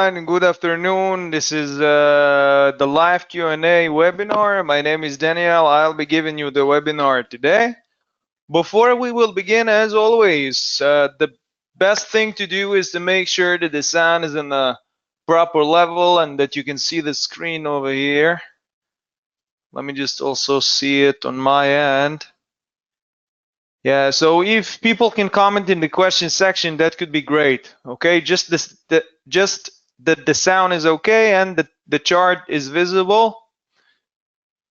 everyone. Good afternoon. This is the live Q&A webinar. My name is Daniel. I'll be giving you the webinar today. Before we will begin, as always, the best thing to do is to make sure that the sound is in the proper level and that you can see the screen over here. Let me just also see it on my end. Yeah, so if people can comment in the question section, that could be great. Okay, just that the sound is okay and that the chart is visible.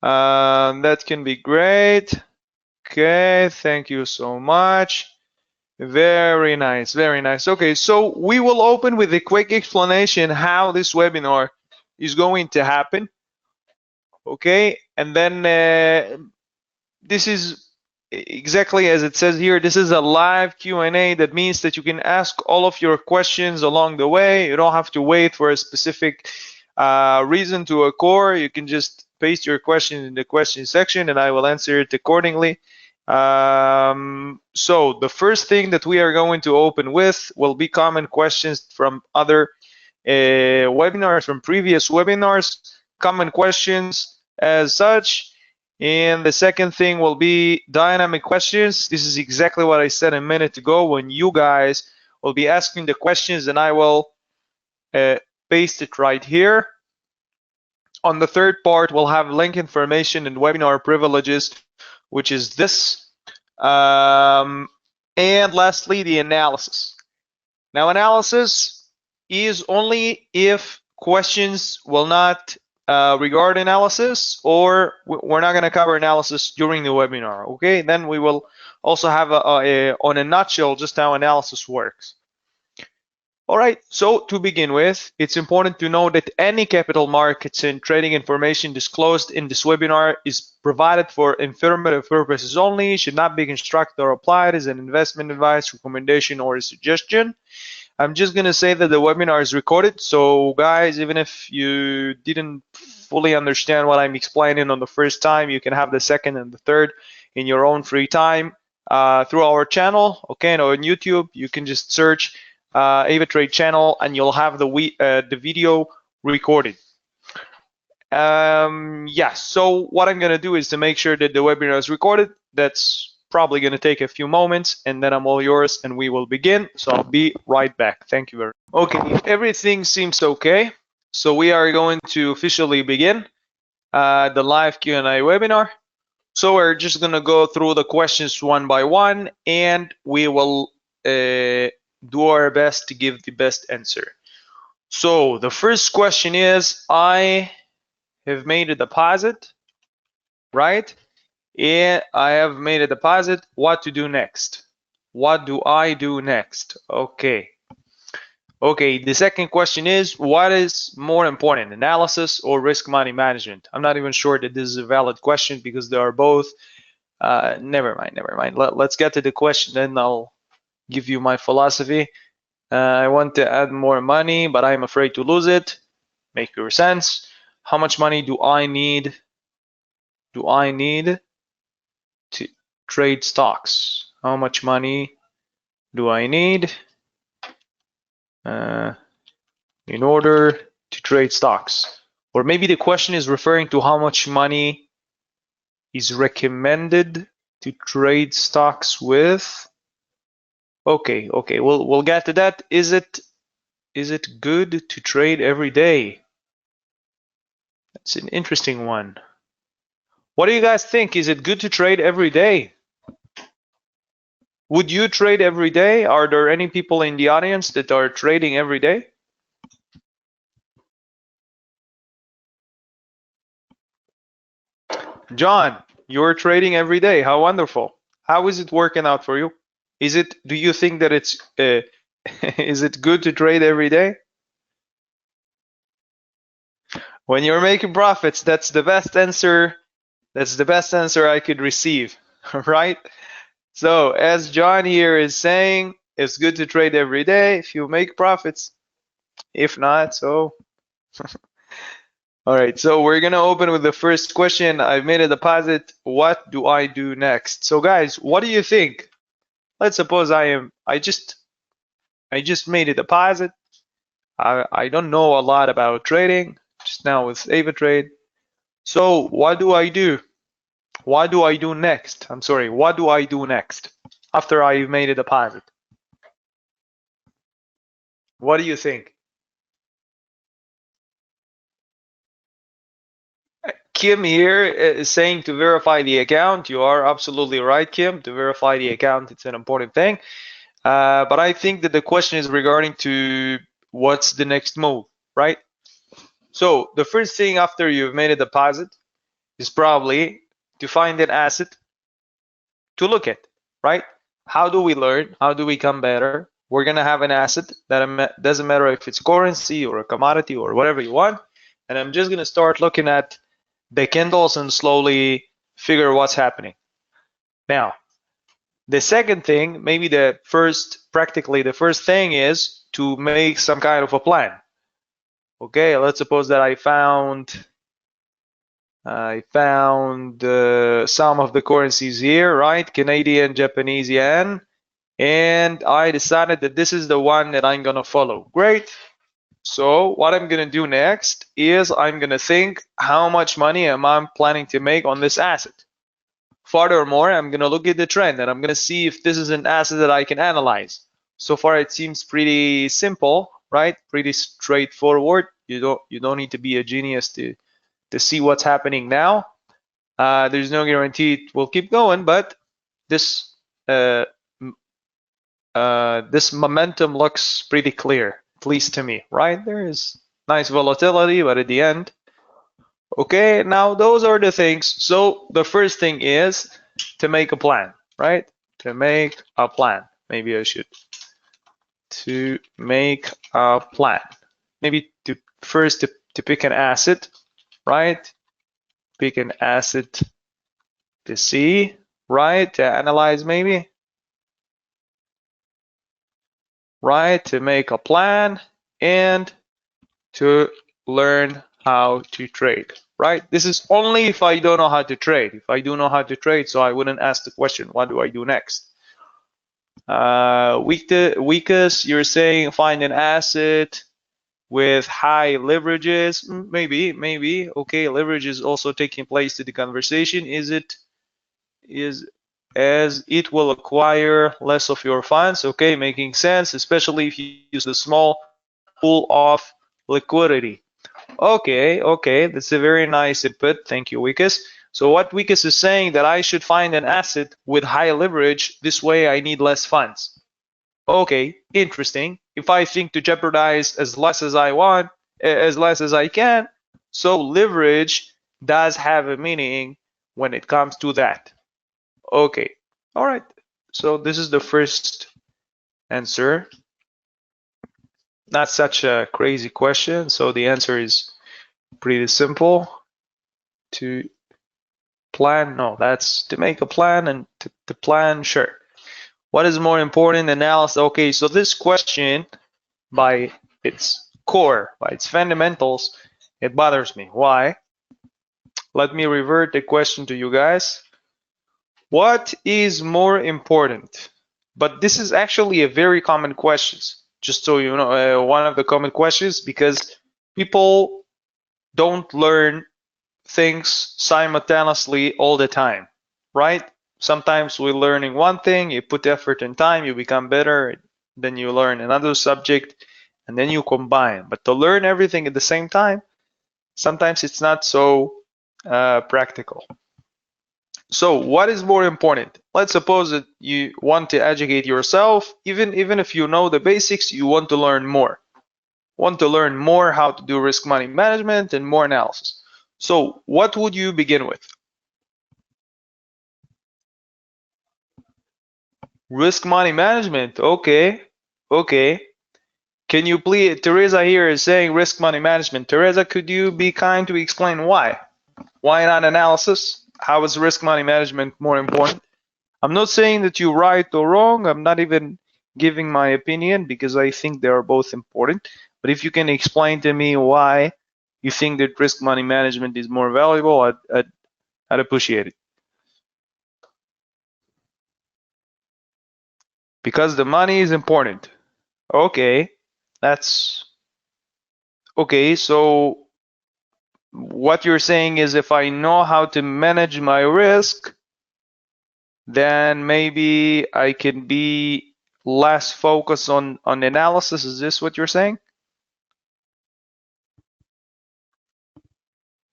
That can be great. Okay, thank you so much. Very nice, very nice. Okay, so we will open with a quick explanation how this webinar is going to happen. Okay, and then this is exactly as it says here. This is a live Q&A. That means that you can ask all of your questions along the way. You don't have to wait for a specific reason to occur. You can just paste your question in the question section and I will answer it accordingly. So the first thing that we are going to open with will be common questions from other webinars, from previous webinars, common questions as such. And the second thing will be dynamic questions. This is exactly what I said a minute ago, when you guys will be asking the questions and I will paste it right here. On the third part, we'll have link information and webinar privileges, which is this. And lastly, the analysis. Now, analysis is only if questions will not regard analysis, or we're not going to cover analysis during the webinar. Okay, then we will also have on a nutshell just how analysis works. All right, so to begin with, it's important to know that any capital markets and trading information disclosed in this webinar is provided for informative purposes only, should not be constructed or applied as an investment advice, recommendation, or a suggestion. I'm just going to say that the webinar is recorded. So guys, even if you didn't fully understand what I'm explaining on the first time, you can have the second and the third in your own free time through our channel. Okay, and on YouTube, you can just search AvaTrade channel and you'll have the video recorded. Yeah, so what I'm going to do is to make sure that the webinar is recorded. That's probably going to take a few moments and then I'm all yours and we will begin. So I'll be right back. Thank you very much. Okay, if everything seems okay, so we are going to officially begin the live Q&A webinar. So we're just going to go through the questions one by one and we will do our best to give the best answer. So the first question is, I have made a deposit, right? Yeah, I have made a deposit. What to do next? What do I do next? Okay. Okay, the second question is, what is more important, analysis or risk money management? I'm not even sure that this is a valid question because they are both. Never mind. Let's get to the question, then I'll give you my philosophy. I want to add more money, but I'm afraid to lose it. Make your sense. How much money do I need? To trade stocks? How much money do I need in order to trade stocks? Or maybe the question is referring to how much money is recommended to trade stocks with. Okay, we'll get to that. Is it good to trade every day? That's an interesting one. What do you guys think? Is it good to trade every day? Would you trade every day? Are there any people in the audience that are trading every day? John, you're trading every day. How wonderful. How is it working out for you? Do you think that it's is it good to trade every day? When you're making profits, that's the best answer. That's the best answer I could receive, right? So as John here is saying, it's good to trade every day if you make profits. If not, so. All right, so we're gonna open with the first question. I've made a deposit. What do I do next? So guys, what do you think? Let's suppose I just made a deposit. I don't know a lot about trading, just now with AvaTrade. So what do I do? What do I do next? I'm sorry, what do I do next after I've made a deposit? What do you think? Kim here is saying to verify the account. You are absolutely right, Kim. To verify the account, it's an important thing. But I think that the question is regarding to what's the next move, right? So the first thing after you've made a deposit is probably to find an asset to look at, right? How do we learn? How do we become better? We're gonna have an asset that doesn't matter if it's currency or a commodity or whatever you want, and I'm just gonna start looking at the candles and slowly figure what's happening. Now, the second thing, maybe practically the first thing is to make some kind of a plan. Okay, let's suppose that I found some of the currencies here, right? Canadian, Japanese yen, and I decided that this is the one that I'm gonna follow. Great. So what I'm gonna do next is I'm gonna think how much money am I planning to make on this asset. Furthermore, I'm gonna look at the trend and I'm gonna see if this is an asset that I can analyze. So far, it seems pretty simple, right? Pretty straightforward. You don't need to be a genius to see what's happening now. There's no guarantee it will keep going, but this this momentum looks pretty clear, at least to me, right? There is nice volatility, but at the end, okay, now those are the things. So the first thing is to make a plan, right? To make a plan. Maybe I should. To make a plan. Maybe to first to pick an asset, right? Pick an asset to see, right? To analyze maybe, right? To make a plan and to learn how to trade, right? This is only if I don't know how to trade. If I do know how to trade, so I wouldn't ask the question, what do I do next? Weakest, you're saying find an asset with high leverages. Maybe. Okay, leverage is also taking place to the conversation. Is as it will acquire less of your funds. Okay, making sense, especially if you use the small pool of liquidity. Okay, that's a very nice input. Thank you, Wikas. So what Wikas is saying that I should find an asset with high leverage. This way I need less funds. Okay, interesting. If I think to jeopardize as less as I want, as less as I can, so leverage does have a meaning when it comes to that. Okay, all right. So this is the first answer. Not such a crazy question. So the answer is pretty simple. To plan, no, that's to make a plan and to plan, sure. What is more important, analysis? Okay, so this question, by its core, by its fundamentals, it bothers me. Why? Let me revert the question to you guys. What is more important? But this is actually a very common question, just so you know, one of the common questions, because people don't learn things simultaneously all the time, right? Sometimes we're learning one thing, you put effort and time, you become better, then you learn another subject, and then you combine. But to learn everything at the same time, sometimes it's not so practical. So what is more important? Let's suppose that you want to educate yourself, even if you know the basics, you want to learn more. Want to learn more how to do risk money management and more analysis. So what would you begin with? Risk money management. Okay. Can you please, Teresa here is saying risk money management. Teresa, could you be kind to explain why? Why not analysis? How is risk money management more important? I'm not saying that you're right or wrong. I'm not even giving my opinion because I think they are both important. But if you can explain to me why you think that risk money management is more valuable, I'd appreciate it. Because the money is important. Okay, that's Okay, so what you're saying is if I know how to manage my risk, then maybe I can be less focused on analysis. Is this what you're saying?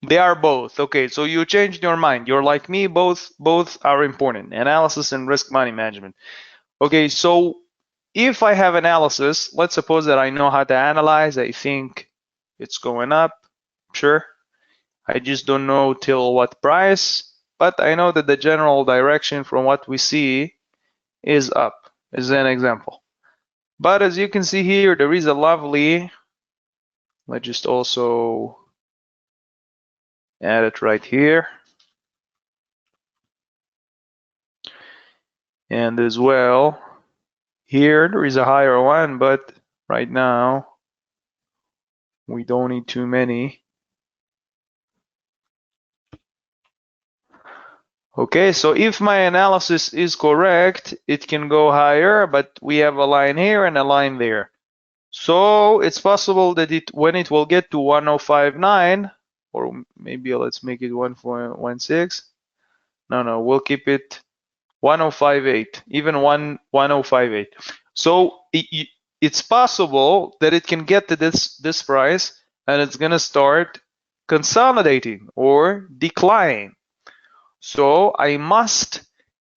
They are both. Okay, so you changed your mind. You're like me, both are important. Analysis and risk money management. Okay, so if I have analysis, let's suppose that I know how to analyze. I think it's going up. Sure. I just don't know till what price, but I know that the general direction from what we see is up, is an example. But as you can see here, there is a lovely, let's just also add it right here. And as well, here there is a higher one, but right now we don't need too many. Okay, so if my analysis is correct, it can go higher, but we have a line here and a line there. So it's possible that when it will get to 1059, or maybe let's make it 1.16. No, we'll keep it 1058, even 1058. So it's possible that it can get to this price and it's gonna start consolidating or declining. So I must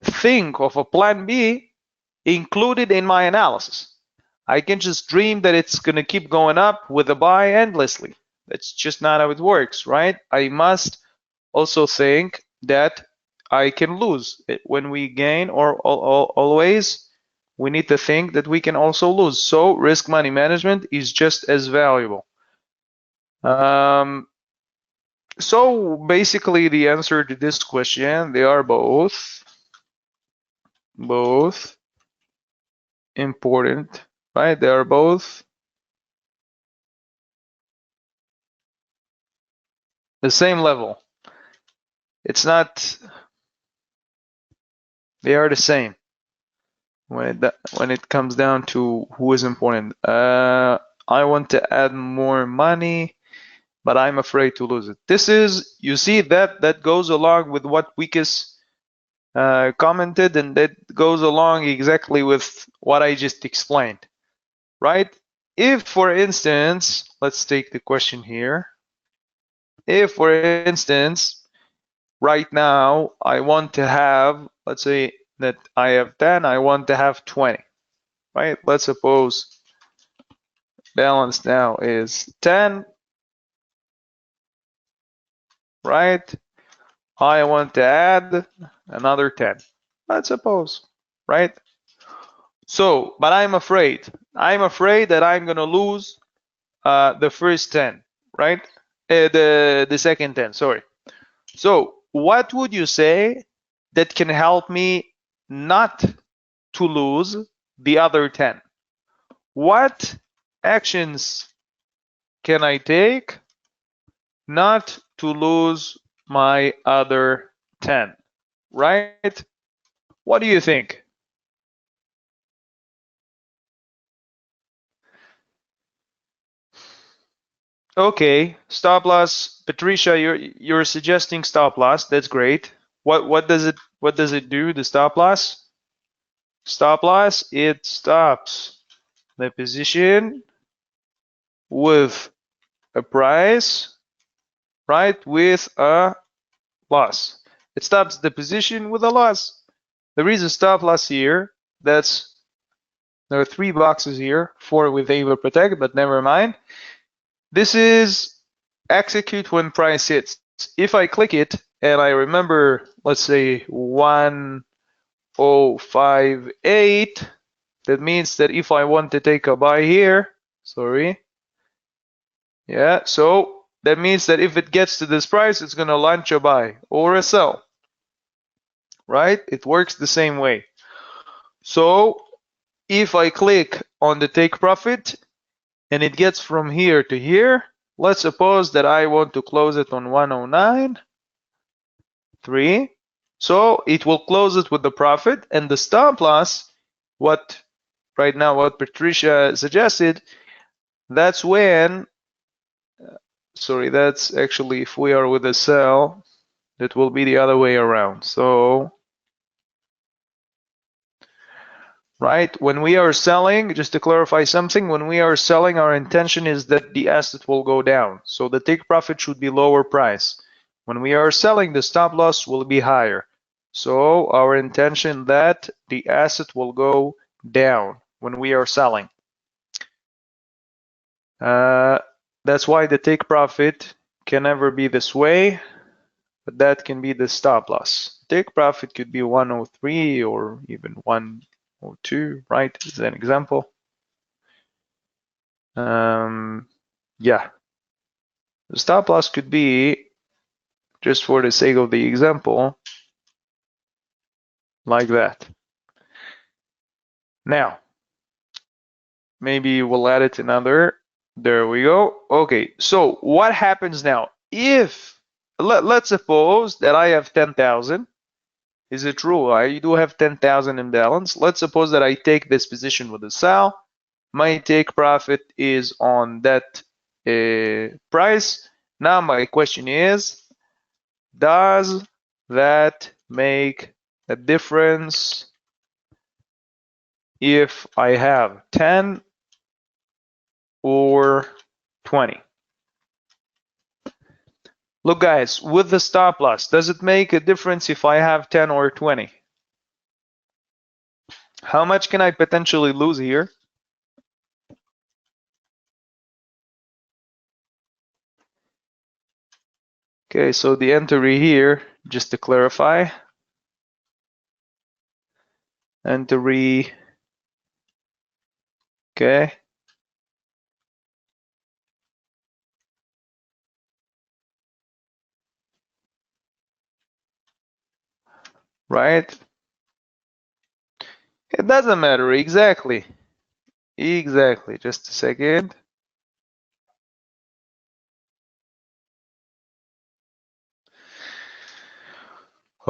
think of a plan B included in my analysis. I can just dream that it's going to keep going up with a buy endlessly. That's just not how it works, right? I must also think that I can lose when we gain, or always we need to think that we can also lose. So risk money management is just as valuable. So basically the answer to this question, they are both important, right? They are both the same level. It's not, they are the same when it comes down to who is important. I want to add more money, but I'm afraid to lose it. This is, you see, that goes along with what Wikus commented, and that goes along exactly with what I just explained, right? If, for instance, let's take the question here. If, for instance, right now I want to have, let's say that I have 10, I want to have 20, right? Let's suppose balance now is 10, right? I want to add another 10, let's suppose, right? So, but I'm afraid that I'm gonna lose the first 10, right? The second 10, sorry. So what would you say that can help me not to lose the other 10? What actions can I take not to lose my other 10, right? What do you think? Okay, stop loss. Patricia, you're suggesting stop loss. That's great. What does it do, the stop loss? Stop loss, it stops the position with a price, right, with a loss. It stops the position with a loss. There is a stop loss here. There are 3 boxes here, 4 with AvaProtect, but never mind. This is execute when price hits. If I click it and I remember, let's say 1058, that means that if I want to take a buy here, sorry, yeah, so that means that if it gets to this price, it's going to launch a buy or a sell, right? It works the same way. So if I click on the take profit and it gets from here to here, let's suppose that I want to close it on 109.3. So it will close it with the profit, and the stop loss, what Patricia suggested, that's when sorry, that's actually if we are with a sell, that will be the other way around. So, right, when we are selling, just to clarify something, when we are selling, our intention is that the asset will go down. So the take profit should be lower price. When we are selling, the stop loss will be higher. So our intention that the asset will go down when we are selling. That's why the take profit can never be this way, but that can be the stop loss. Take profit could be 103 or even 102, right? As an example. Yeah, the stop loss could be, just for the sake of the example, like that. Now, maybe we'll add it another. There we go. Okay, so what happens now? If, let's suppose that I have 10,000. Is it true? I do have 10,000 in balance. Let's suppose that I take this position with a sell. My take profit is on that price. Now my question is, does that make a difference if I have 10 or 20? Look guys, with the stop loss, does it make a difference if I have 10 or 20? How much can I potentially lose here? Okay, so the entry here, just to clarify, entry, okay, right? It doesn't matter, exactly, just a second.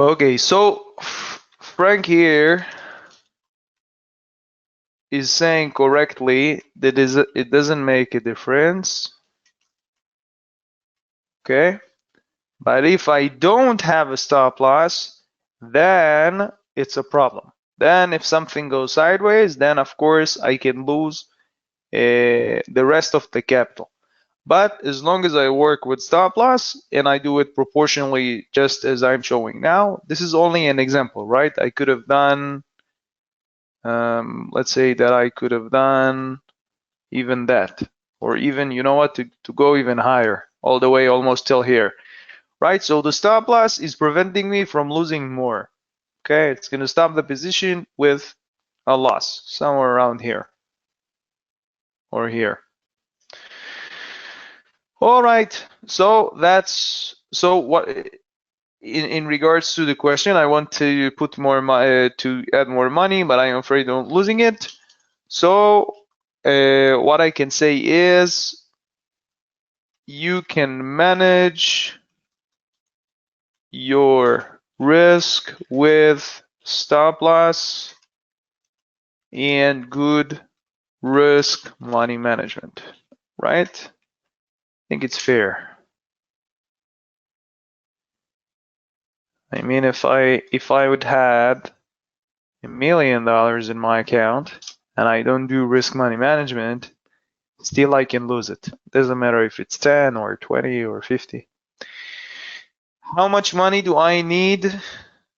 Okay, so Frank here is saying correctly that it doesn't make a difference. Okay, but if I don't have a stop loss, then it's a problem. Then if something goes sideways, then of course I can lose the rest of the capital. But as long as I work with stop loss and I do it proportionally just as I'm showing now, this is only an example, right? I could have done, let's say that I could have done even that, or even, you know what, to go even higher, all the way almost till here, right? So the stop loss is preventing me from losing more. Okay, it's going to stop the position with a loss somewhere around here or here. All right, so that's, so what in regards to the question, I want to put more to add more money, but I am afraid of losing it. So what I can say is you can manage your risk with stop loss and good risk money management, right? I think it's fair. I mean, if I would had $1 million in my account and I don't do risk money management, still I can lose it. Doesn't matter if it's 10 or 20 or 50. How much money do I need?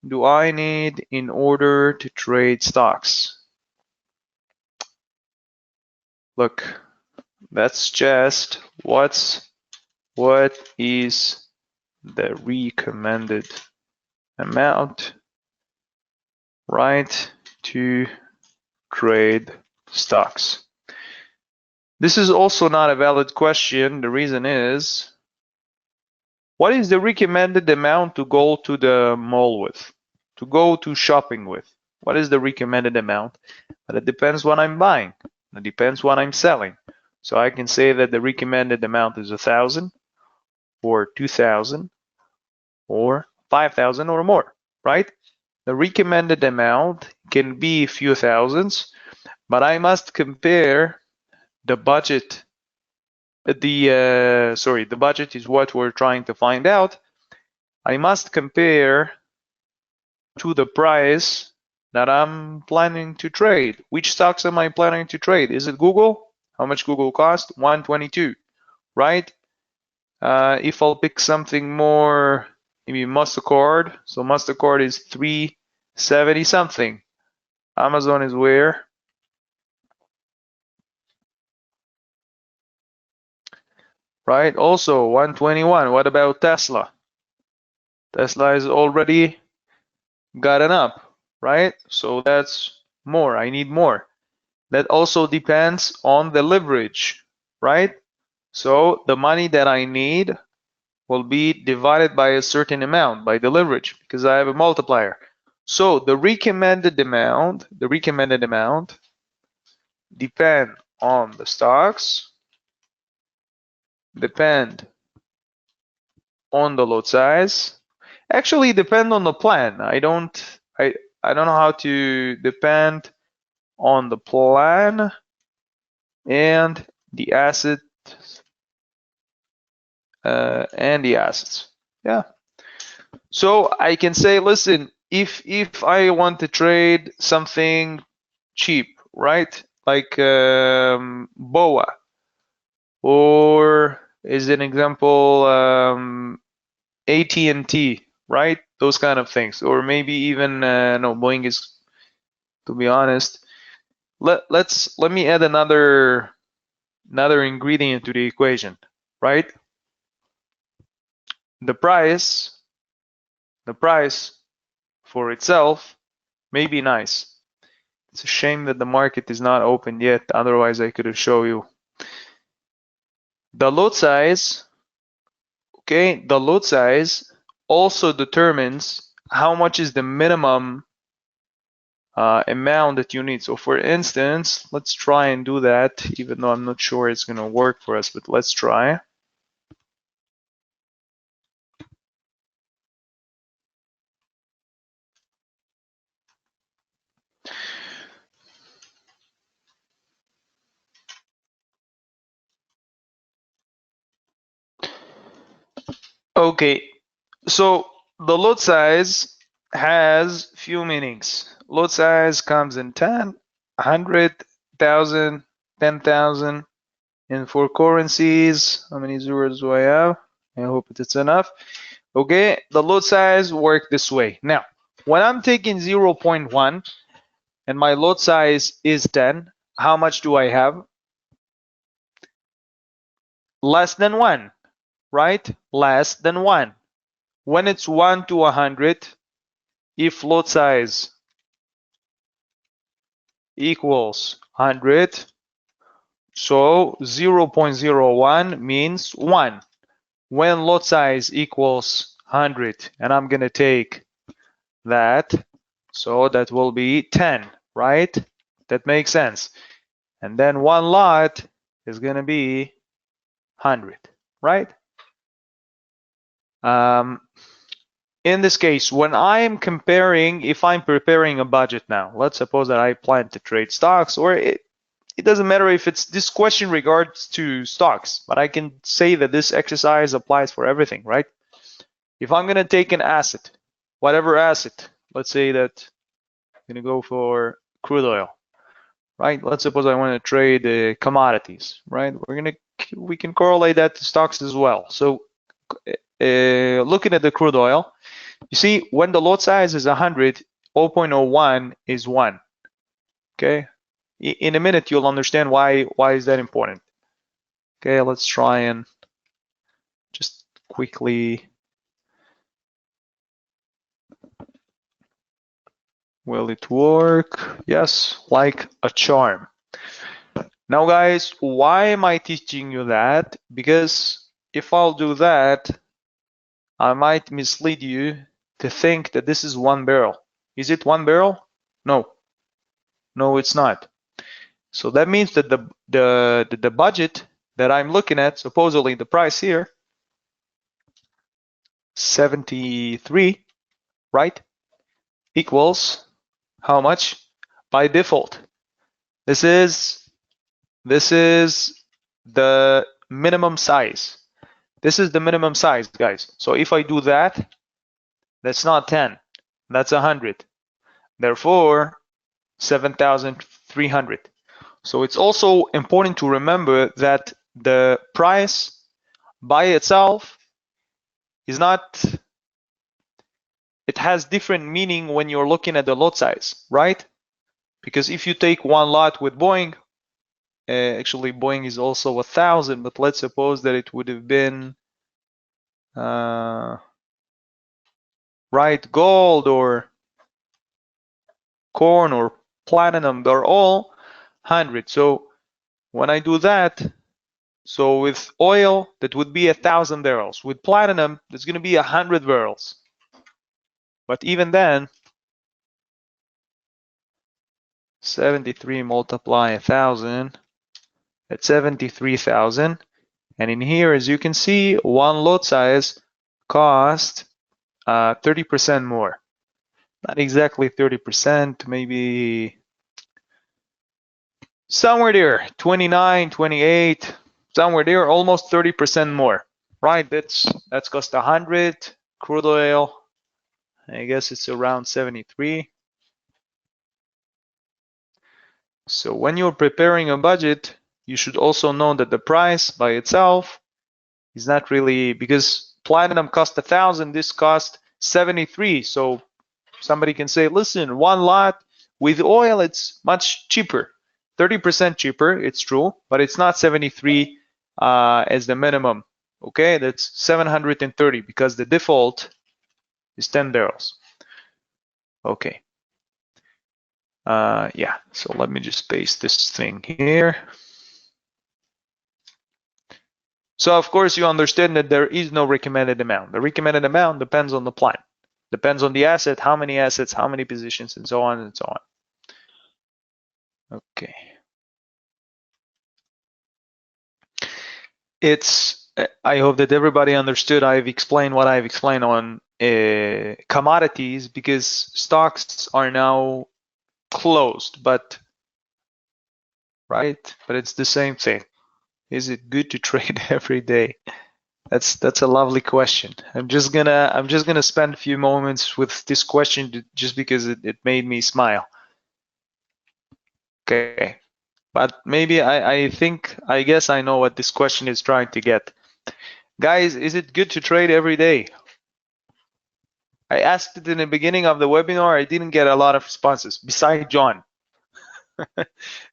In order to trade stocks? Look, that's just what is the recommended amount, right, to trade stocks. This is also not a valid question. The reason is, what is the recommended amount to go to the mall with, to go to shopping with? What is the recommended amount? But it depends what I'm buying. It depends what I'm selling. So I can say that the recommended amount is 1,000 or 2,000 or 5,000 or more, right? The recommended amount can be a few thousands, but I must compare the budget the budget is what we're trying to find out. I must compare to the price that I'm planning to trade. Which stocks am I planning to trade? Is it Google? How much Google cost? 122, right? If I'll pick something more, maybe Mastercard. So Mastercard is 370 something. Amazon is where? Right, also 121. What about Tesla? Tesla is already gotten up, right? So that's more. I need more. That also depends on the leverage, right? So the money that I need will be divided by a certain amount, by the leverage, because I have a multiplier. So the recommended amount depend on the stocks, depend on the lot size, actually depend on the plan. I don't know how to depend on the plan and the asset and the assets. Yeah. So I can say, listen, if I want to trade something cheap, right? Like BOA, or is an example AT&T, right? Those kind of things, or maybe even no, Boeing is, to be honest. Let me add another ingredient to the equation, right? The price for itself may be nice. It's a shame that the market is not open yet. Otherwise, I could have shown you. The lot size, okay, the lot size also determines how much is the minimum amount that you need. So for instance, let's try and do that, even though I'm not sure it's going to work for us, but let's try. Okay, so the lot size has few meanings. Lot size comes in 10, 100,000, 10,000. And for currencies, how many zeros do I have? I hope it's enough. Okay, the lot size work this way. Now, when I'm taking 0.1 and my lot size is 10, how much do I have? Less than 1, right? Less than 1. When it's 1 to 100, if lot size equals 100, so 0.01 means 1. When lot size equals 100, and I'm going to take that, so that will be 10, right? That makes sense. And then one lot is going to be 100, right? In this case, when I am comparing, if I'm preparing a budget now, let's suppose that I plan to trade stocks, or it doesn't matter if it's this question regards to stocks, but I can say that this exercise applies for everything, right? If I'm going to take an asset, whatever asset, let's say that I'm going to go for crude oil, right? Let's suppose I want to trade commodities, right? We can correlate that to stocks as well. So looking at the crude oil, you see when the lot size is 100, 0.01 is 1. Okay. In a minute, you'll understand why is that important. Okay, let's try and just quickly. Will it work? Yes, like a charm. Now, guys, why am I teaching you that? Because if I'll do that, I might mislead you to think that this is 1 barrel. Is it 1 barrel? No. No, it's not. So that means that the budget that I'm looking at, supposedly the price here, 73, right, equals how much? By default. This is the minimum size. This is the minimum size, guys. So if I do that, that's not 10, that's 100. Therefore, 7,300. So it's also important to remember that the price by itself is not, it has different meaning when you're looking at the lot size, right? Because if you take one lot with Boeing, actually Boeing is also 1,000, but let's suppose that it would have been right, gold or corn or platinum, they're all 100. So when I do that, so with oil, that would be 1,000 barrels. With platinum, that's going to be 100 barrels. But even then, 73 multiply 1,000, that's 73,000. And in here, as you can see, one lot size cost 30% more. Not exactly 30%, maybe somewhere there, 29, 28, somewhere there, almost 30% more, right? That's cost 100. Crude oil, I guess it's around 73. So when you're preparing a budget, you should also know that the price by itself is not really, because platinum cost 1,000, this cost 73. So somebody can say, listen, one lot with oil, it's much cheaper, 30% cheaper, it's true, but it's not 73 as the minimum. Okay, that's 730 because the default is 10 barrels. Okay. Yeah, so let me just paste this thing here. So of course you understand that there is no recommended amount. The recommended amount depends on the plan, depends on the asset, how many assets, how many positions, and so on and so on. Okay. I hope that everybody understood. I've explained what I've explained on commodities because stocks are now closed, but right, but it's the same thing. Is it good to trade every day? That's a lovely question. I'm just gonna spend a few moments with this question just because it made me smile. Okay, but maybe I guess I know what this question is trying to get. Guys, is it good to trade every day? I asked it in the beginning of the webinar. I didn't get a lot of responses besides John.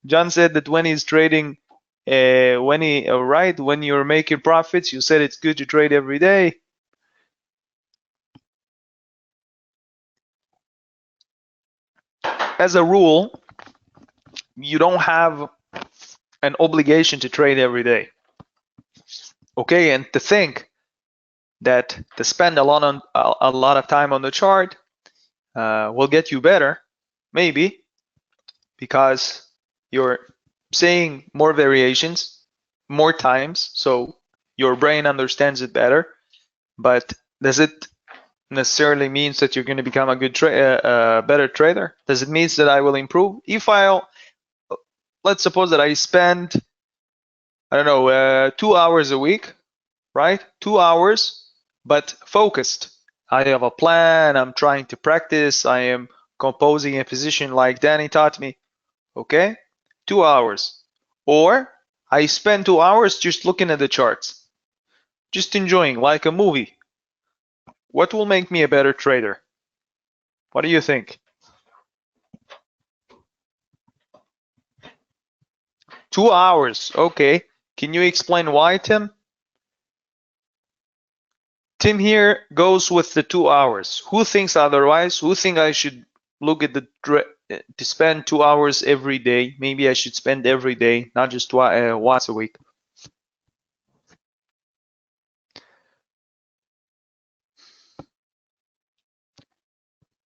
John said that when he's trading, when you're making profits, you said it's good to trade every day. As a rule, you don't have an obligation to trade every day. Okay, and to think that to spend a lot of time on the chart will get you better, maybe, because you're seeing more variations, more times, so your brain understands it better. But does it necessarily means that you're going to become a good better trader? Does it mean that I will improve? If let's suppose that I spend, I don't know, 2 hours a week, right? 2 hours, but focused. I have a plan, I'm trying to practice, I am composing a position like Danny taught me, okay? 2 hours. Or I spend 2 hours just looking at the charts, just enjoying like a movie. What will make me a better trader? What do you think? 2 hours, okay. Can you explain why, Tim? Tim here goes with the 2 hours. Who thinks otherwise? Who think I should look at to spend 2 hours every day? Maybe I should spend every day, not just once a week.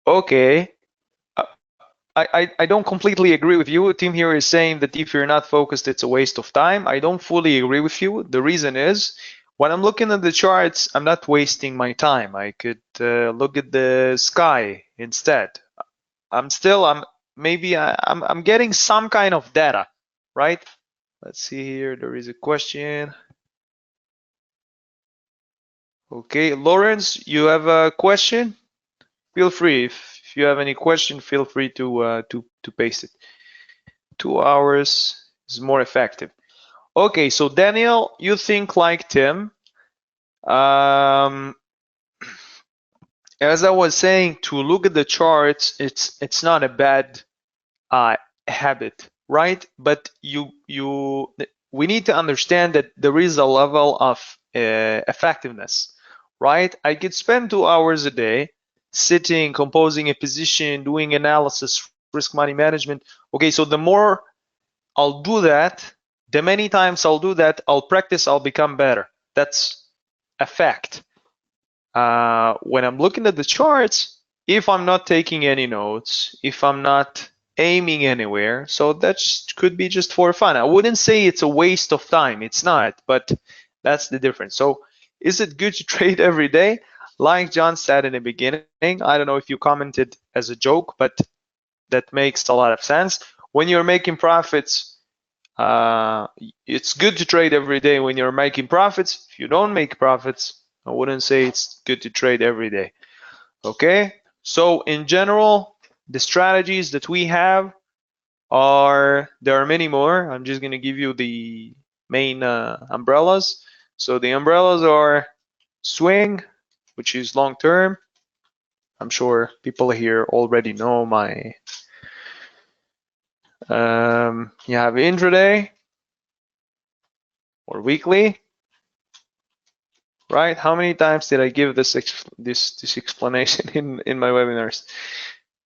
Okay. I don't completely agree with you. Tim here is saying that if you're not focused, it's a waste of time. I don't fully agree with you. The reason is, when I'm looking at the charts, I'm not wasting my time. I could look at the sky instead. I'm getting some kind of data, right? Let's see here. There is a question. Okay, Lawrence, you have a question? Feel free. If you have any question, feel free to paste it. 2 hours is more effective. Okay, so Daniel, you think like Tim. Um, as I was saying, to look at the charts, it's not a bad habit, right? But we need to understand that there is a level of effectiveness, right? I could spend 2 hours a day sitting, composing a position, doing analysis, risk money management. Okay, so the more I'll do that, the many times I'll do that, I'll practice, I'll become better. That's a fact. When I'm looking at the charts, if I'm not taking any notes, if I'm not aiming anywhere, so that could be just for fun. I wouldn't say it's a waste of time. It's not, but that's the difference. So is it good to trade every day? Like John said in the beginning, I don't know if you commented as a joke, but that makes a lot of sense. When you're making profits, it's good to trade every day when you're making profits. If you don't make profits, I wouldn't say it's good to trade every day. Okay, so in general, the strategies that we have there are many more. I'm just going to give you the main umbrellas. So the umbrellas are swing, which is long term. I'm sure people here already know my. You have intraday or weekly, right? How many times did I give this explanation in my webinars?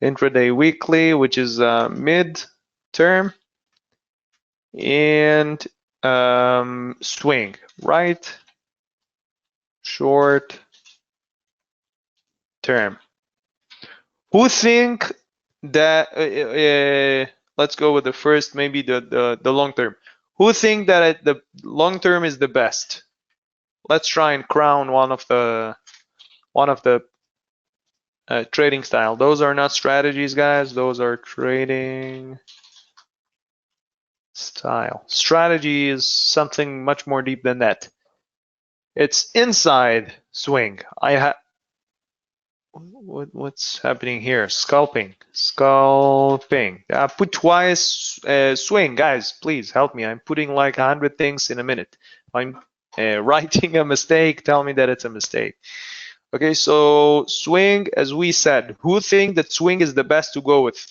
Intraday, weekly, which is mid-term, and swing, right? Short term. Who think that? Let's go with the first, maybe the long term. Who think that the long term is the best? Let's try and crown one of the trading style. Those are not strategies, guys. Those are trading style. Strategy is something much more deep than that. It's inside swing. What's happening here? Scalping. Put twice swing, guys. Please help me. I'm putting like 100 things in a minute. I'm writing a mistake. Tell me that it's a mistake. Okay, so swing, as we said, who think that swing is the best to go with?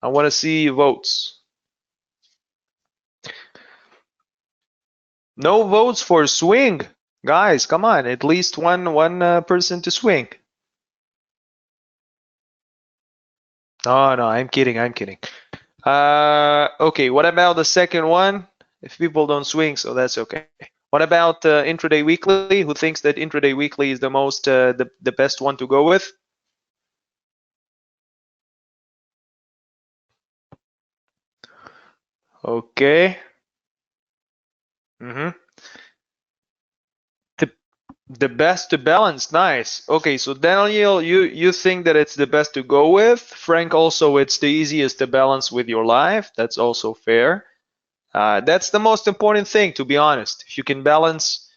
I want to see votes. No votes for swing, guys. Come on, at least one person to swing. No, I'm kidding. Okay, what about the second one? If people don't swing, so that's okay. What about intraday weekly? Who thinks that intraday weekly is the most the best one to go with? Okay. The best to balance, nice. Okay, so Daniel, you think that it's the best to go with. Frank, also it's the easiest to balance with your life. That's also fair. That's the most important thing, to be honest. If you can balance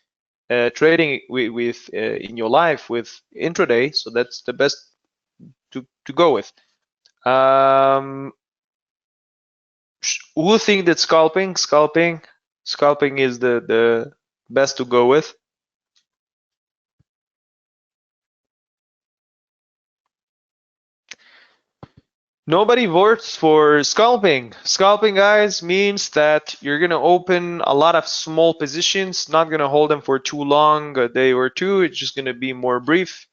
trading with in your life with intraday, so that's the best to go with. Who think that scalping is the best to go with? Nobody votes for scalping. Scalping, guys, means that you're going to open a lot of small positions, not going to hold them for too long, a day or two. It's just going to be more brief.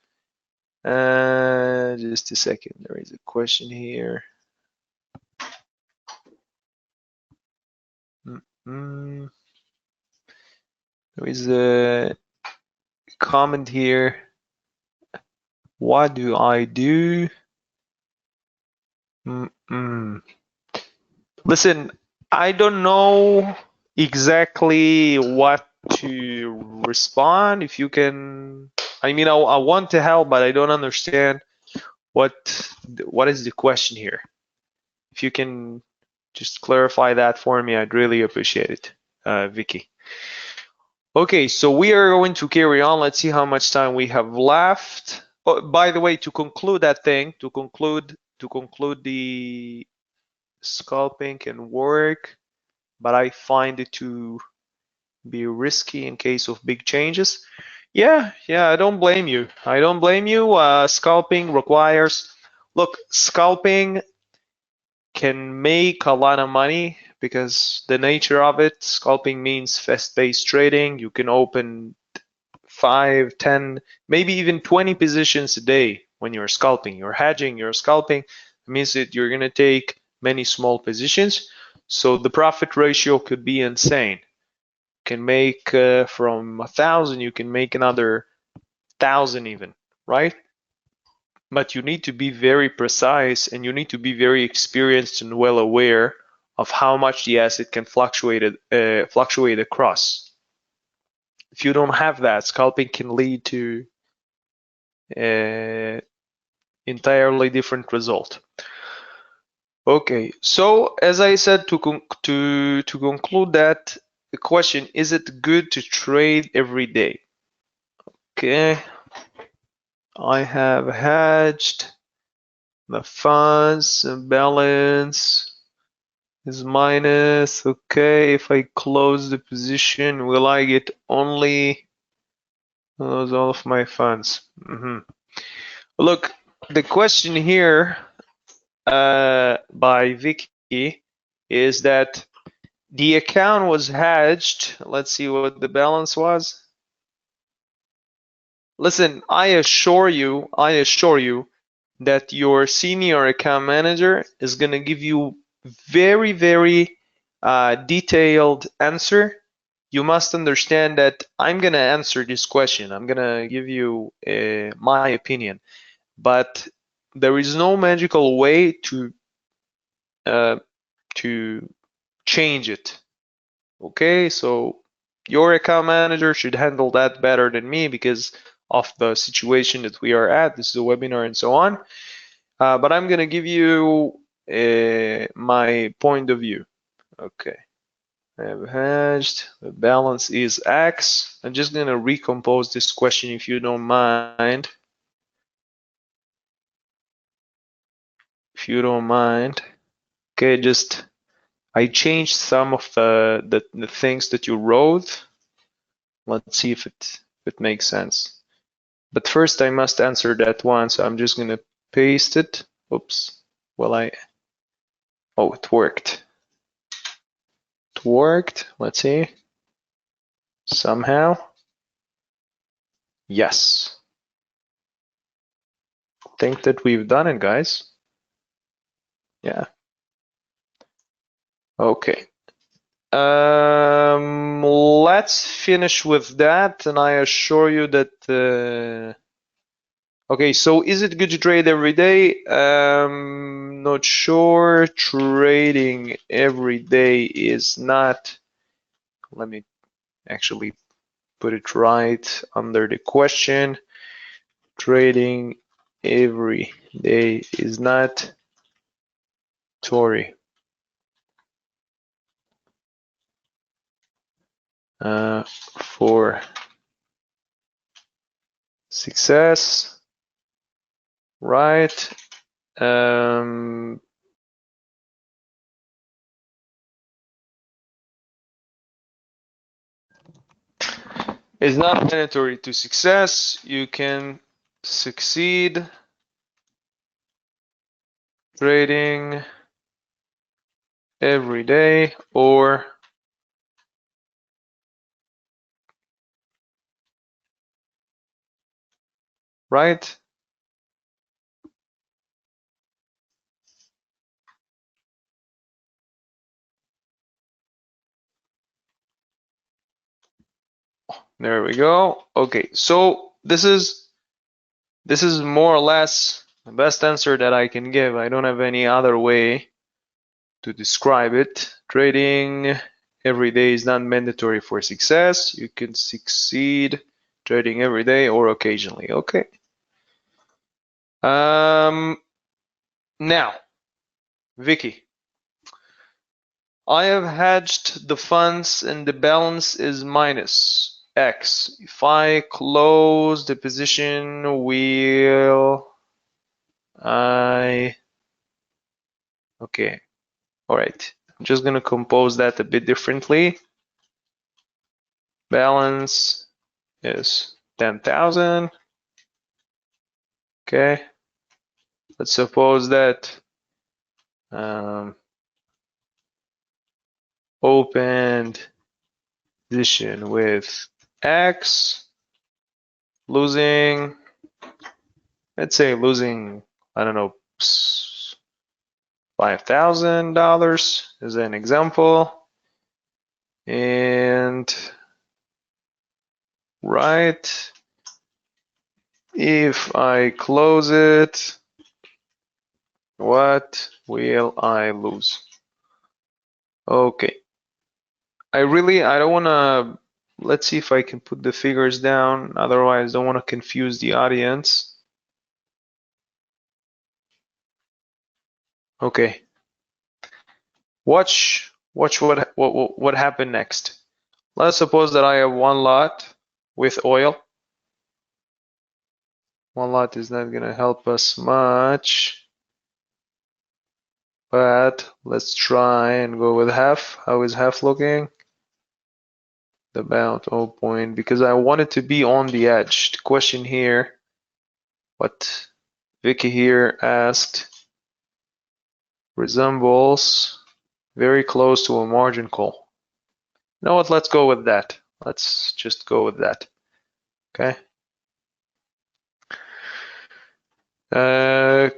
Just a second. There is a question here. There is a comment here. What do I do? Listen, I don't know exactly what to respond. If you can, I mean, I want to help, but I don't understand what is the question here. If you can just clarify that for me, I'd really appreciate it, Vicky. Okay, so we are going to carry on. Let's see how much time we have left. Oh, by the way, to conclude that thing, to conclude the scalping can work, but I find it to be risky in case of big changes. Yeah, I don't blame you. I don't blame you. Scalping requires, look, scalping can make a lot of money because the nature of it, scalping means fast-paced trading. You can open 5, 10, maybe even 20 positions a day when you're scalping. You're hedging, you're scalping. It means that you're going to take many small positions. So the profit ratio could be insane. You can make from 1,000, you can make another 1,000 even, right? But you need to be very precise and you need to be very experienced and well aware of how much the asset can fluctuate across. If you don't have that, scalping can lead to entirely different result. Okay, so as I said, to conclude that the question, is it good to trade every day? Okay, I have hedged the funds and balance is minus. Okay, if I close the position, will I get only close all of my funds? Look, the question here by Vicky is that the account was hedged. Let's see what the balance was. Listen, I assure you that your senior account manager is going to give you very, very detailed answer. You must understand that I'm going to answer this question. I'm going to give you my opinion, but there is no magical way to change it. Okay, so your account manager should handle that better than me because of the situation that we are at. This is a webinar and so on. But I'm going to give you my point of view. Okay, I have hedged. The balance is X. I'm just going to recompose this question if you don't mind. If you don't mind. Okay, just I changed some of the things that you wrote. Let's see if it makes sense. But first I must answer that one, so I'm just gonna paste it. Oops. Well, oh, it worked. It worked. Let's see. Somehow. Yes. Think that we've done it, guys. Yeah. Okay. Let's finish with that, and I assure you that. Okay, so is it good to trade every day? Not sure. Trading every day is not. Let me actually put it right under the question. Trading every day is not Tory. For success, right? Is not mandatory to success. You can succeed trading every day or right? There we go. Okay, so this is more or less the best answer that I can give. I don't have any other way to describe it. Trading every day is not mandatory for success. You can succeed trading every day or occasionally. Okay. Now, Vicky, I have hedged the funds and the balance is minus. X. If I close the position, will I? Okay, all right. I'm just gonna compose that a bit differently. Balance is 10,000. Okay. Let's suppose that opened position with X, losing, let's say losing, I don't know, $5,000 as an example. And right, if I close it, what will I lose? Okay. I don't want to, let's see if I can put the figures down. Otherwise, don't want to confuse the audience. Okay. Watch what happened next. Let's suppose that I have one lot with oil. One lot is not going to help us much. But let's try and go with half. How is half looking? About 0 point, because I want it to be on the edge. The question here, what Vicky here asked, resembles very close to a margin call. You know what? Let's go with that. Let's just go with that. Okay.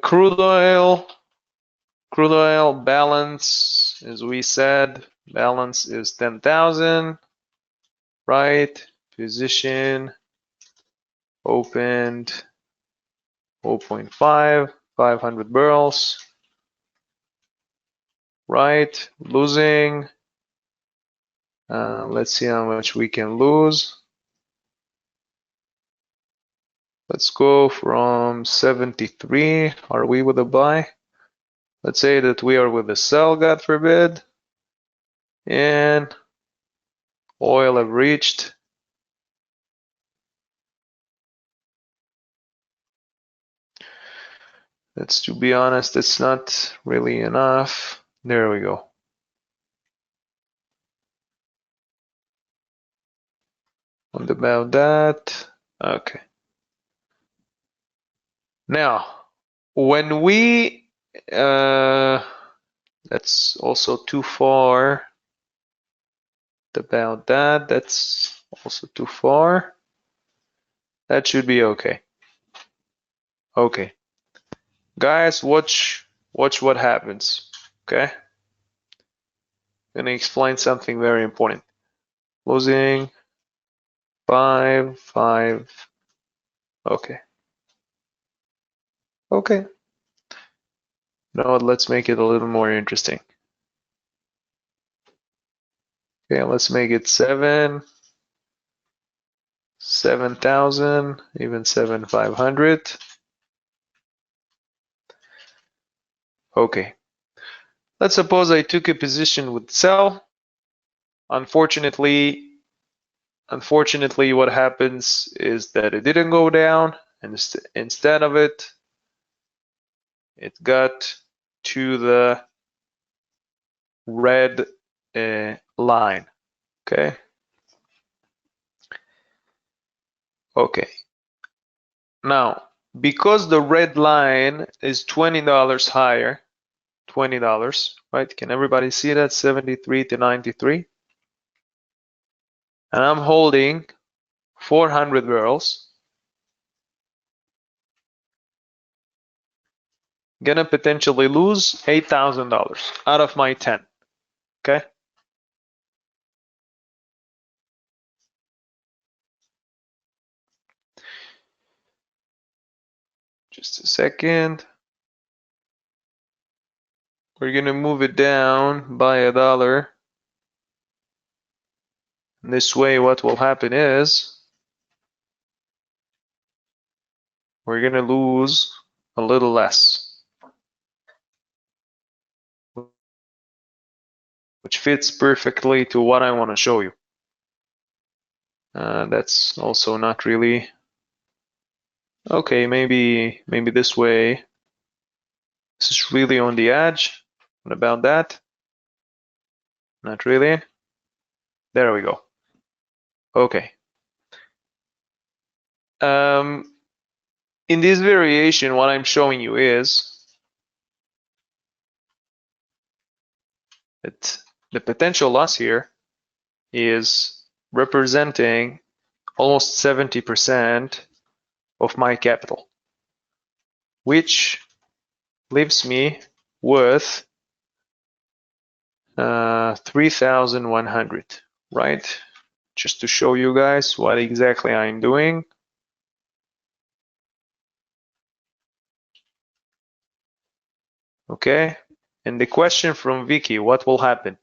Crude oil balance, as we said, balance is 10,000, right? Position opened 0.5, 500 barrels, right? Losing, let's see how much we can lose. Let's go from 73. Are we with a buy? Let's say that we are with a sell, God forbid. And oil have reached. That's, to be honest, it's not really enough. There we go. What about that? Okay. Now, when we, that's also too far. About that, that's also too far. That should be okay. Okay. Guys, watch what happens. Okay. I'm gonna explain something very important. Closing 5, 5. Okay. Okay. Now let's make it a little more interesting. Okay, let's make it 7,000, even 7,500. Okay. Let's suppose I took a position with sell. Unfortunately, what happens is that it didn't go down, and instead of it got to the red line. Okay. Okay. Now, because the red line is $20 higher, $20, right? Can everybody see that? 73 to 93. And I'm holding 400 barrels. Gonna potentially lose $8,000 out of my 10. Okay. Just a second. We're gonna move it down by $1. And this way, what will happen is we're gonna lose a little less, which fits perfectly to what I want to show you. That's also not really okay. Maybe this way. This is really on the edge. What about that? Not really. There we go. Okay. In this variation, what I'm showing you is that the potential loss here is representing almost 70% of my capital, which leaves me with 3,100, right? Just to show you guys what exactly I'm doing. Okay, and the question from Vicky, what will happen?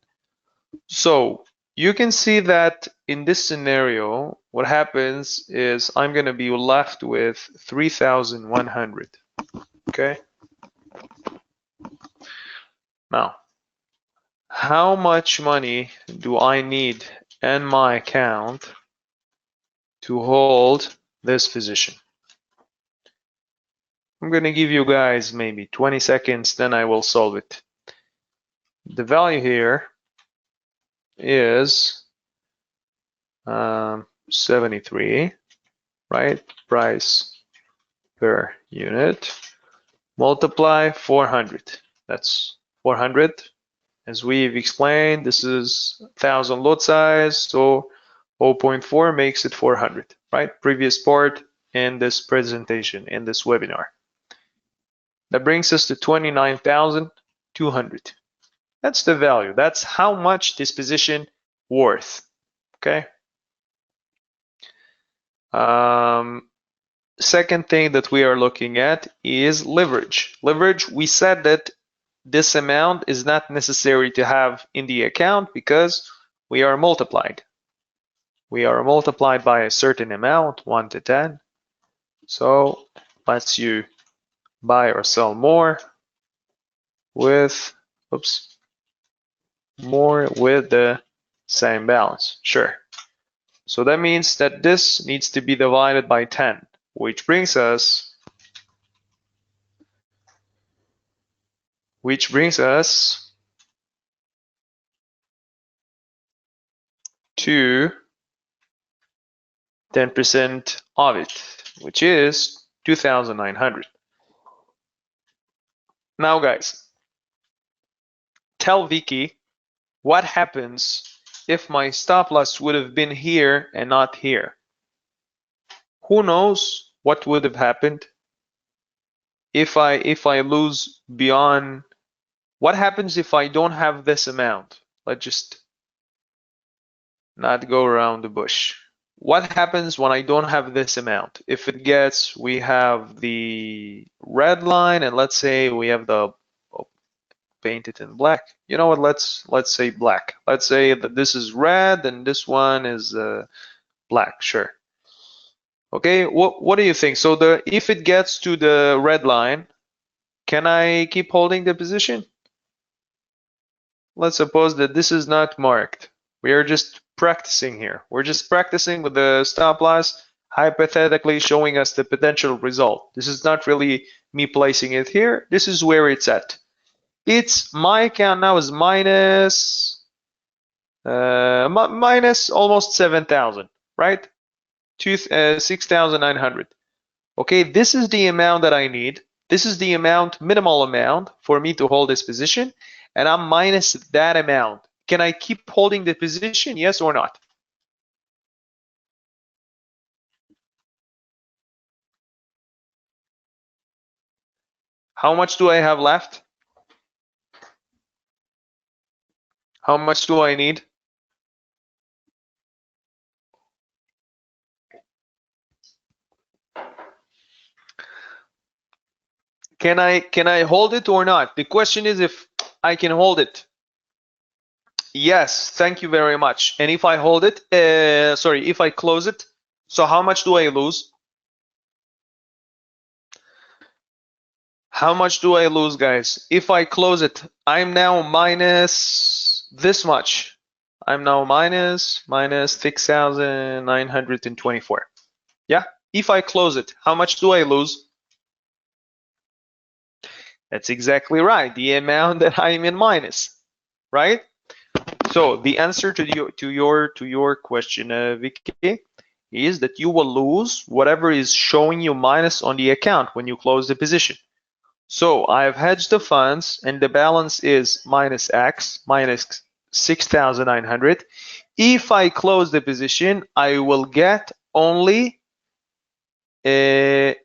So you can see that in this scenario, what happens is I'm going to be left with 3,100. Okay. Now, how much money do I need in my account to hold this position? I'm going to give you guys maybe 20 seconds, then I will solve it. The value here is 73, right? Price per unit. Multiply 400. That's 400. As we've explained, this is 1,000 lot size, so 0.4 makes it 400, right? Previous part in this presentation, in this webinar. That brings us to 29,200. That's the value. That's how much this position worth, okay? Second thing that we are looking at is leverage. Leverage, we said that this amount is not necessary to have in the account because we are multiplied. We are multiplied by a certain amount, 1 to 10. So lets you buy or sell more with, more with the same balance. Sure. So that means that this needs to be divided by 10, which brings us to 10% of it, which is 2,900. Now, guys, tell Vicky what happens if my stop loss would have been here and not here. Who knows what would have happened if I lose beyond? What happens if I don't have this amount? Let's just not go around the bush. What happens when I don't have this amount? If it gets, we have the red line, and let's say we have the paint it in black. You know what? Let's say black. Let's say that this is red and this one is black. Sure. Okay. What do you think? So if it gets to the red line, can I keep holding the position? Let's suppose that this is not marked. We are just practicing here. We're just practicing with the stop loss, hypothetically showing us the potential result. This is not really me placing it here. This is where it's at. It's my account now is minus almost 7,000, right? 6,900. Okay, this is the amount that I need. This is the minimal amount for me to hold this position, and I'm minus that amount. Can I keep holding the position, yes or not? How much do I have left? How much do I need? Can I hold it or not? The question is if I can hold it. Yes, thank you very much. And if I hold it, if I close it, so how much do I lose? How much do I lose, guys? If I close it, I'm now minus this much. I'm now minus 6,924. Yeah, if I close it, how much do I lose? That's exactly right, the amount that I'm in minus, right? So the answer to your question, Vicky, is that you will lose whatever is showing you minus on the account when you close the position. So I've hedged the funds and the balance is minus X, minus 6,900. If I close the position, I will get only the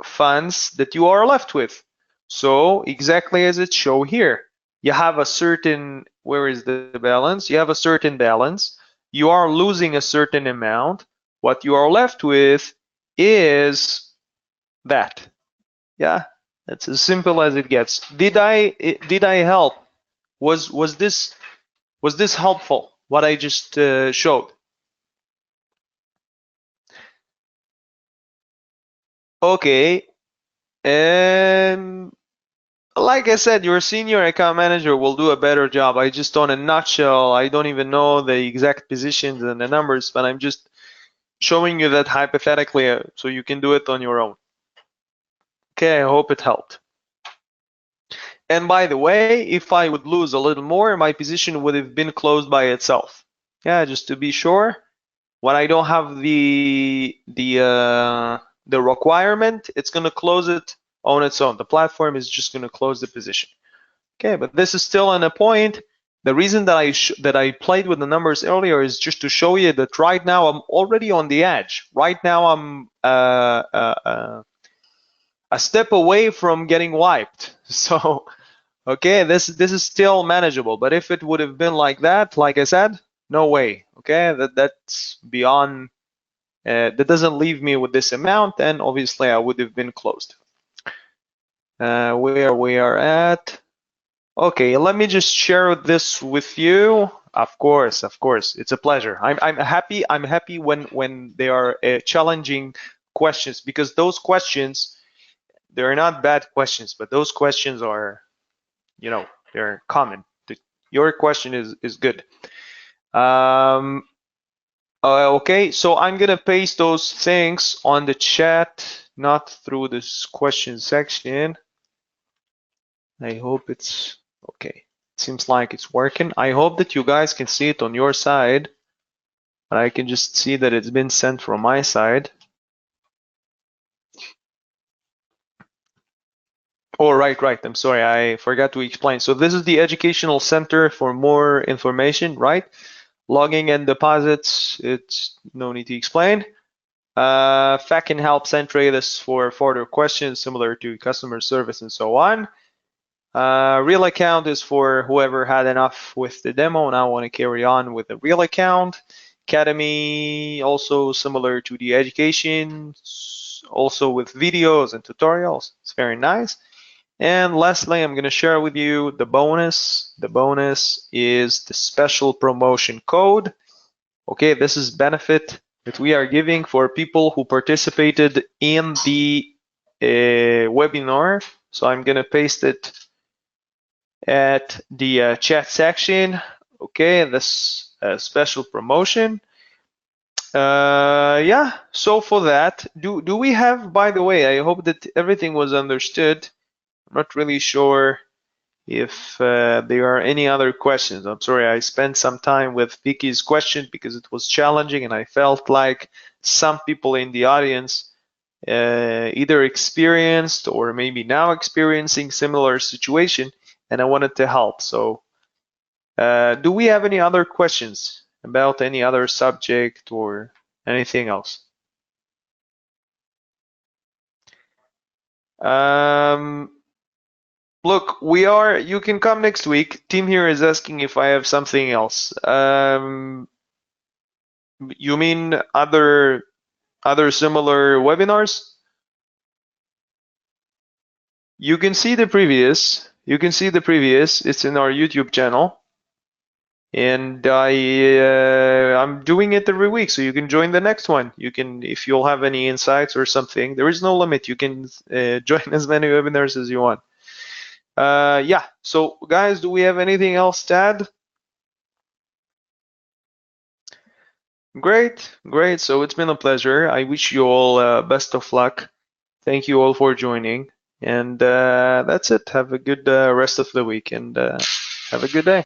funds that you are left with. So exactly as it show here, you have a certain, where is the balance? You have a certain balance. You are losing a certain amount. What you are left with is that. Yeah, that's as simple as it gets. Did I help? Was this helpful? What I just showed? Okay. Like I said, your senior account manager will do a better job. I just, on a nutshell, I don't even know the exact positions and the numbers, but I'm just showing you that hypothetically, so you can do it on your own. Okay, I hope it helped. And by the way, if I would lose a little more, my position would have been closed by itself. Yeah, just to be sure. When I don't have the requirement, it's going to close it on its own. The platform is just going to close the position. Okay, but this is still on a point. The reason that I played with the numbers earlier is just to show you that right now I'm already on the edge. Right now I'm a step away from getting wiped. So okay, this is still manageable. But if it would have been like that, like I said, no way. Okay, that's beyond. That doesn't leave me with this amount, and obviously I would have been closed. Where we are at. Okay, let me just share this with you. Of course, it's a pleasure. I'm happy. I'm happy when they are challenging questions, because those questions, they're not bad questions, but those questions are, they're common. Your question is good. Okay, so I'm gonna paste those things on the chat, not through this question section. I hope it's okay. It seems like it's working. I hope that you guys can see it on your side, but I can just see that it's been sent from my side. Oh, right. I'm sorry, I forgot to explain. So this is the educational center for more information, right? Logging and deposits, it's no need to explain. FAQ and help center is for further questions similar to customer service and so on. Real account is for whoever had enough with the demo and now want to carry on with the real account. Academy, also similar to the education, also with videos and tutorials. It's very nice. And lastly, I'm going to share with you the bonus. The bonus is the special promotion code. Okay, this is benefit that we are giving for people who participated in the webinar. So I'm going to paste it at the chat section. Okay, this special promotion. Yeah, so for that, do we have, by the way, I hope that everything was understood. I'm not really sure if there are any other questions. I'm sorry, I spent some time with Vicky's question because it was challenging and I felt like some people in the audience either experienced or maybe now experiencing similar situation, and I wanted to help. So do we have any other questions about any other subject or anything else? Look, you can come next week. Tim here is asking if I have something else. You mean other similar webinars? You can see the previous. It's in our YouTube channel. And I'm doing it every week, so you can join the next one. You can, if you'll have any insights or something, there is no limit. You can join as many webinars as you want. Yeah, so guys, do we have anything else to add? Great, great. So it's been a pleasure. I wish you all best of luck. Thank you all for joining. And that's it. Have a good rest of the week and have a good day.